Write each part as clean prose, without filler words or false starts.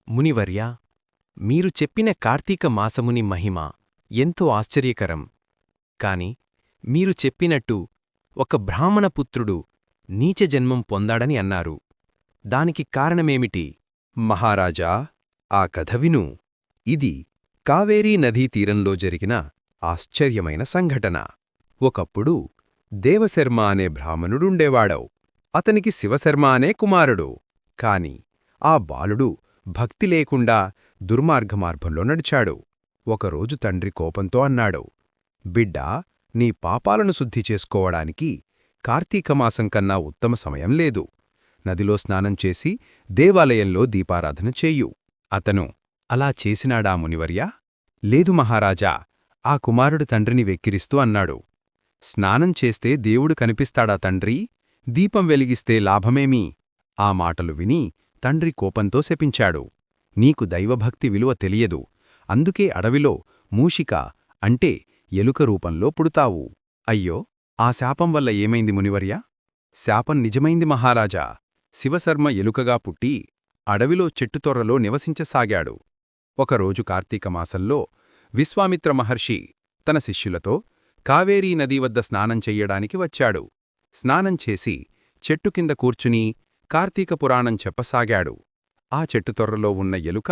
మునివర్యా, మీరు చెప్పిన కార్తీక మాసముని మహిమ ఎంతో ఆశ్చర్యకరం. కాని మీరు చెప్పినట్టు ఒక బ్రాహ్మణపుత్రుడు నీచ జన్మం పొందాడని అన్నారు. దానికి కారణమేమిటి? మహారాజా, ఆ కథ విను. ఇది కావేరీ నదీ తీరంలో జరిగిన ఆశ్చర్యమైన సంఘటన. ఒకప్పుడు దేవశర్మ అనే బ్రాహ్మణుడుండేవాడవు. అతనికి శివశర్మ అనే కుమారుడు. కాని ఆ బాలుడు భక్తి లేకుండా దుర్మార్గమార్గంలో నడిచాడు. ఒకరోజు తండ్రి కోపంతో అన్నాడు, బిడ్డా, నీ పాపాలను శుద్ధి చేసుకోవడానికి కార్తీకమాసం కన్నా ఉత్తమ సమయం లేదు. నదిలో స్నానం చేసి దేవాలయంలో దీపారాధన చెయ్యు. అతను అలా చేసినాడా మునివర్యా? లేదు మహారాజా, ఆ కుమారుడు తండ్రిని వెక్కిరిస్తూ అన్నాడు. స్నానం చేస్తే దేవుడు కనిపిస్తాడా తండ్రీ? దీపం వెలిగిస్తే లాభమేమి? ఆ మాటలు విని తండ్రి కోపంతో శపించాడు. నీకు దైవభక్తి విలువ తెలియదు, అందుకే అడవిలో మూషిక అంటే ఎలుక రూపంలో పుడుతావు. అయ్యో, ఆ శాపం వల్ల ఏమైంది మునివర్యా? శాపం నిజమైంది మహారాజా. శివశర్మ ఎలుకగా పుట్టి అడవిలో చెట్టుతొర్రలో నివసించసాగాడు. ఒకరోజు కార్తీకమాసంలో విశ్వామిత్ర మహర్షి తన శిష్యులతో కావేరీ నదీ వద్ద స్నానం చెయ్యడానికి వచ్చాడు. స్నానం చేసి చెట్టు కింద కూర్చుని కార్తీక పురాణం చెప్పసాగాడు. ఆ చెట్టుతొర్రలో ఉన్న ఎలుక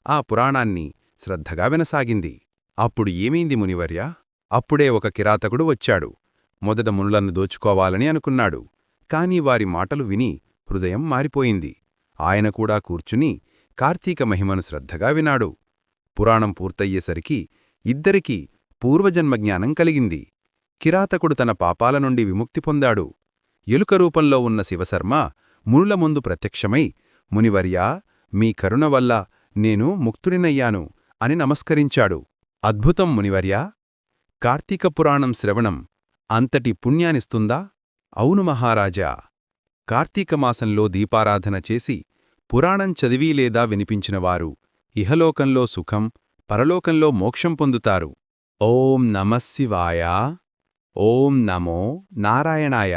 ఆ పురాణాన్ని శ్రద్ధగా వినసాగింది. అప్పుడు ఏమైంది మునివర్యా? అప్పుడే ఒక కిరాతకుడు వచ్చాడు. మొదట మునులను దోచుకోవాలని అనుకున్నాడు. కాని వారి మాటలు విని హృదయం మారిపోయింది. ఆయన కూడా కూర్చుని కార్తీక మహిమను శ్రద్ధగా వినాడు. పురాణం పూర్తయ్యేసరికి ఇద్దరికీ పూర్వజన్మజ్ఞానం కలిగింది. కిరాతకుడు తన పాపాల నుండి విముక్తి పొందాడు. ఎలుక రూపంలో ఉన్న శివశర్మ మునుల ముందు ప్రత్యక్షమై, మునివర్యా, మీ కరుణ వల్ల నేను ముక్తుడినయ్యాను అని నమస్కరించాడు. అద్భుతం మునివర్యా! కార్తీక పురాణం శ్రవణం అంతటి పుణ్యానిస్తుందా? అవును మహారాజా. కార్తీకమాసంలో దీపారాధన చేసి పురాణం చదివి లేదా వినిపించినవారు ఇహలోకంలో సుఖం, పరలోకంలో మోక్షం పొందుతారు. ఓం నమఃశివాయ. ఓం నమో నారాయణాయ.